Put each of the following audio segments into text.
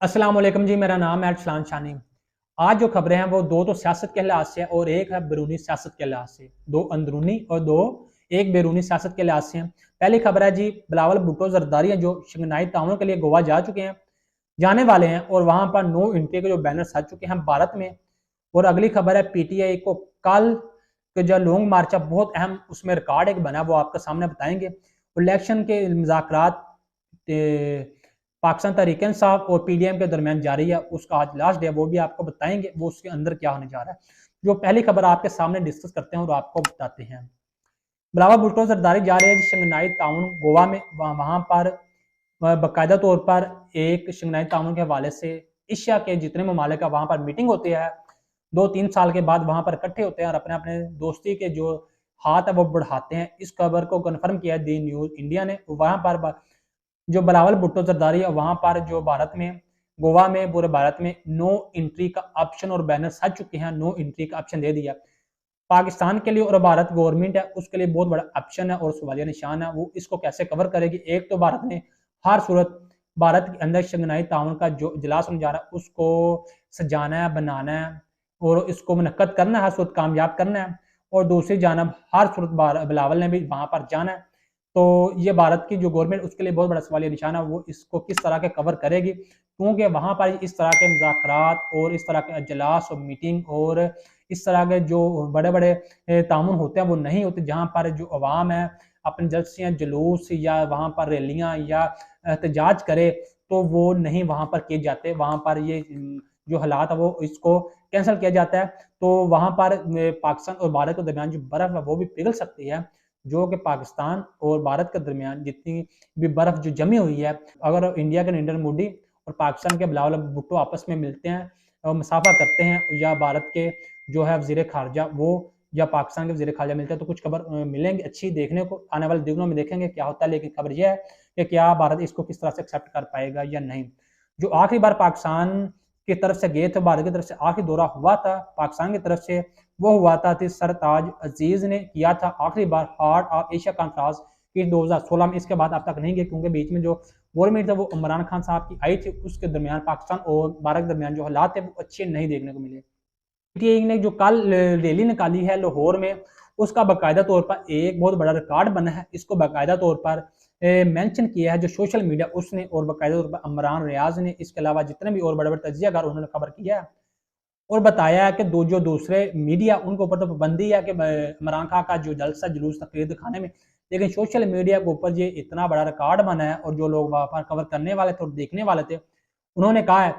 अस्सलाम वालेकुम जी, मेरा नाम है अरसलान शानी। आज जो खबरें हैं वो दो तो सियासत के लिहाज से है और एक है बैरूनी सियासत के लिहाज से। दो अंदरूनी और दो एक बैरूनी सियासत के लिहाज से हैं। पहली खबर है जी, बिलावल भुट्टो जरदारी हैं जो शंघाई ताउन के लिए गोवा जा चुके हैं, जाने वाले हैं और वहां पर नो एंट्री के जो बैनर सज चुके हैं भारत में। और अगली खबर है पीटीआई को कल के जो लॉन्ग मार्च है बहुत अहम उसमें रिकॉर्ड एक बना वो आपके सामने बताएंगे। इलेक्शन के मुज़ाकरात पाकिस्तान तहरीक इंसाफ और पीडीएम के दरमियान जारी है, उसका आज लास्ट डे है, वो भी आपको बताएंगे वो उसके अंदर क्या होने जा रहा है। जो पहली खबर आपके सामने डिस्कस करते हैं और आपको बताते हैं। बिलावल भुट्टो जरदारी जा रहे हैं शंघाई ताउन गोवा में, वहां पर बाकायदा तौर पर एक शंघाई ताउन के हवाले से एशिया के जितने ममालिक है वहां पर मीटिंग होती है। 2-3 साल के बाद वहां पर इकट्ठे होते हैं और अपने अपने दोस्ती के जो हाथ है वो बढ़ाते हैं। इस खबर को कन्फर्म किया दी न्यूज इंडिया ने। वहां पर जो बिलावल भुट्टो जरदारी है वहां पर जो भारत में गोवा में पूरे भारत में नो एंट्री का ऑप्शन और बैनर सज चुके हैं, नो एंट्री का ऑप्शन दे दिया पाकिस्तान के लिए। और भारत गवर्नमेंट है उसके लिए बहुत बड़ा ऑप्शन है और सवालिया निशान है, वो इसको कैसे कवर करेगी। एक तो भारत ने हर सूरत भारत के अंदर शंघाई ताउन का जो इजलास होने जा रहा है उसको सजाना है, बनाना है और इसको मुनक्कद करना है, हर सूरत कामयाब करना है। और दूसरी जानब हर सूरत बिलावल ने भी वहां पर जाना है। तो ये भारत की जो गवर्नमेंट उसके लिए बहुत बड़ा सवालिया निशान है, वो इसको किस तरह के कवर करेगी, क्योंकि वहां पर इस तरह के मुज़ाकरात और इस तरह के अजलास और मीटिंग और इस तरह के जो बड़े बड़े तामुन होते हैं वो नहीं होते, जहाँ पर जो अवाम है अपनी जलसियाँ जुलूस या वहाँ पर रैलियाँ या एहतजाज करे तो वो नहीं वहाँ पर किए जाते। वहाँ पर ये जो हालात है वो इसको कैंसिल किया जाता है। तो वहाँ पर पाकिस्तान और भारत के दरमियान जो बर्फ़ है वो भी पिघल सकती है, जो कि पाकिस्तान और भारत के दरमियान जितनी भी बर्फ़ जो जमी हुई है, अगर इंडिया के नरेंद्र मोदी और पाकिस्तान के बिलावल भुट्टो आपस में मिलते हैं और मुसाफा करते हैं, या भारत के जो है वज़ीर ख़ारिजा वो या पाकिस्तान के वज़ीर ख़ारिजा मिलते हैं, तो कुछ खबर मिलेंगी अच्छी देखने को। आने वाले दिनों में देखेंगे क्या होता है, लेकिन खबर यह है कि क्या भारत इसको किस तरह से एक्सेप्ट कर पाएगा या नहीं। जो आखिरी बार पाकिस्तान की तरफ से गए थे, भारत की तरफ से आखिरी दौरा हुआ था पाकिस्तान की तरफ से, वो हुआ था सरताज अजीज ने किया था आखिरी बार हार्ट ऑफ एशिया कॉन्फ्रेंस की 2016 में। इसके बाद अब तक नहीं गए क्योंकि बीच में जो गवर्नमेंट था वो इमरान खान साहब की आई थी, उसके दरमियान पाकिस्तान और भारत के दरमियान जो हालात थे वो अच्छे नहीं देखने को मिले। पीटीआई ने जो कल रैली निकाली है लाहौर में, उसका बाकायदा तौर पर एक बहुत बड़ा रिकॉर्ड बना है। इसको बाकायदा तौर पर मेंशन किया है जो सोशल मीडिया उसने, और बाकायदा तौर पर इमरान रियाज ने, इसके अलावा जितने भी और बड़े बड़े तजियाकार उन्होंने खबर किया है और बताया है कि जो दूसरे मीडिया उनके ऊपर तो पाबंदी है कि इमरान खान का जो जलसा जुलूस तकरीर दिखाने में, लेकिन सोशल मीडिया के ऊपर ये इतना बड़ा रिकॉर्ड बना है और जो लोग वहाँ पर कवर करने वाले थे और देखने वाले थे उन्होंने कहा है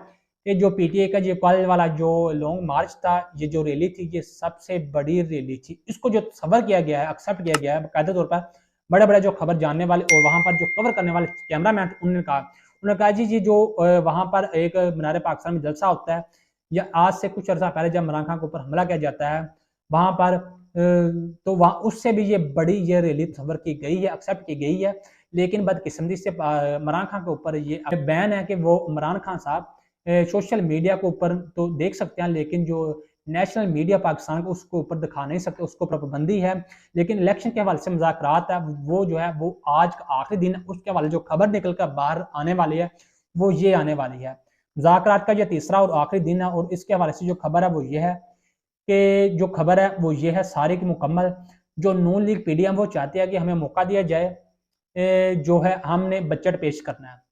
कि जो पीटीआई का जो कल वाला जो लॉन्ग मार्च था, ये जो रैली थी ये सबसे बड़ी रैली थी। इसको जो सबर किया गया है, एक्सेप्ट किया गया है बाकायदा तौर पर। बड़े बड़े जो खबर जानने वाले और वहाँ पर जो कवर करने वाले कैमरा मैन थे उन्होंने कहा जी जी जो वहाँ पर एक मीनार पाकिस्तान में जलसा होता है, या आज से कुछ अर्सा पहले जब इमरान खान के ऊपर हमला किया जाता है वहां पर, तो वहां उससे भी ये बड़ी ये रैली खबर की गई है, एक्सेप्ट की गई है। लेकिन बदकिस्मती से इमरान खान के ऊपर ये बैन है कि वो इमरान खान साहब सोशल मीडिया के ऊपर तो देख सकते हैं, लेकिन जो नेशनल मीडिया पाकिस्तान को उसको ऊपर दिखा नहीं सकते, उसको ऊपर पाबंदी है। लेकिन इलेक्शन के हवाले से मुज़ाकरात है वो जो है वो आज का आखिरी दिन है, उसके हवाले जो खबर निकल कर बाहर आने वाली है वो ये आने वाली है। मुज़ाकरात का यह तीसरा और आखिरी दिन है और इसके हवाले से जो खबर है वो ये है कि जो खबर है वो ये है सारी की मुकम्मल। जो नून लीग पीडीएम वो चाहते हैं कि हमें मौका दिया जाए, जो है हमने बजट पेश करना है।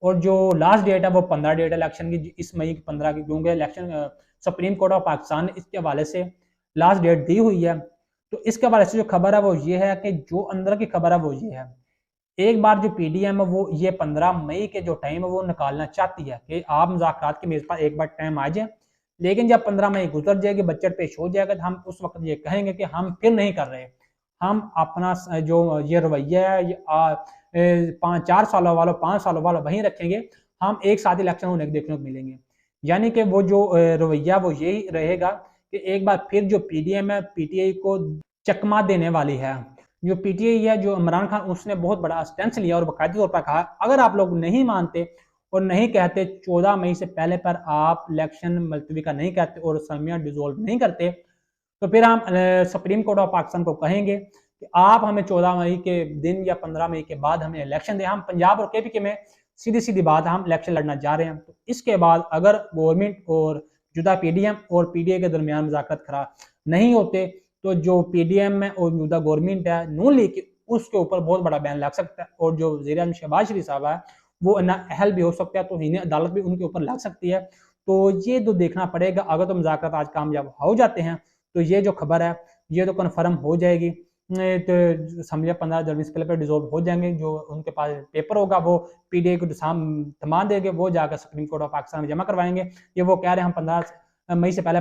और जो लास्ट डेट है वो 15 डेट है इलेक्शन की, इस मई की 15 की, क्योंकि election supreme court of Pakistan ने इसके हवाले से लास्ट डेट दी हुई है। तो इसके हवाले से जो खबर है वो ये है कि जो अंदर की खबर है वो ये है, एक बार जो पीडीएम है वो ये 15 मई के जो टाइम है वो निकालना चाहती है कि आप मुज़ाकरात की मेज़ पर एक बार टाइम आ जाए। लेकिन जब 15 मई गुजर जाएगी, बजट पेश हो जाएगा, तो हम उस वक्त ये कहेंगे कि हम फिर नहीं कर रहे, हम अपना जो ये रवैया है 4 सालों वालों 5 सालों वालों वहीं रखेंगे, हम एक साथ इलेक्शन होने के देखने को मिलेंगे। यानी कि वो जो रवैया वो यही रहेगा कि एक बार फिर जो पीडीएम है पीटीआई को चकमा देने वाली है। जो पीटीआई है जो इमरान खान उसने बहुत बड़ा स्टैंड लिया और बाकायदा तौर पर कहा अगर आप लोग नहीं मानते और नहीं कहते 14 मई से पहले पर आप इलेक्शन मुलतवी का नहीं कहते और असम्बलियां डिसॉल्व नहीं करते, तो फिर हम सुप्रीम कोर्ट ऑफ पाकिस्तान को कहेंगे कि आप हमें 14 मई के दिन या 15 मई के बाद हमें इलेक्शन दें। हम पंजाब और केपी के में सीधी सीधी बात, हम इलेक्शन लड़ना जा रहे हैं। तो इसके बाद अगर गवर्नमेंट और जुदा पीडीएम और पीडीए के दरमियान मुज़ाकरात खरा नहीं होते तो जो पीडीएम है और जुदा गवर्नमेंट है नून लीग की, उसके ऊपर बहुत बड़ा बैन लग सकता है और जो वज़ीर-ए-आज़म शहबाज शरीफ साहब है वो नाअहल भी हो सकता है, तो इन्हें अदालत भी उनके ऊपर लग सकती है। तो ये तो देखना पड़ेगा। अगर तो मुज़ाकरात आज कामयाब हो जाते हैं तो ये जो खबर है ये तो कन्फर्म हो जाएगी। तो असम्बली 15 जनवरी पे डिसॉल्व हो जाएंगे। जो उनके पास पेपर होगा वो पीडीए को थमा देंगे, वो जाकर सुप्रीम कोर्ट ऑफ पाकिस्तान में जमा करवाएंगे। ये वो कह रहे हैं हम 15 मई से पहले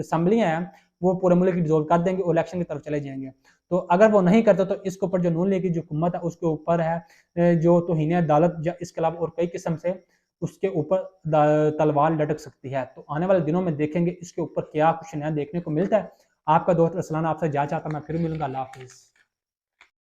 असम्बलियाँ हैं वो पूरे मुल्क की डिसॉल्व कर देंगे और इलेक्शन की तरफ चले जाएंगे। तो अगर वो नहीं करते तो इसके ऊपर जो नून लीग की जो हुकूमत है उसके ऊपर है जो तौहीन अदालत या इसके अलावा और कई किस्म से उसके ऊपर तलवार लटक सकती है। तो आने वाले दिनों में देखेंगे इसके ऊपर क्या कुछ नया देखने को मिलता है। आपका दोस्त अरसलान आपसे जा चाहता मैं फिर मिलूंगा। अल्लाह हाफिज़।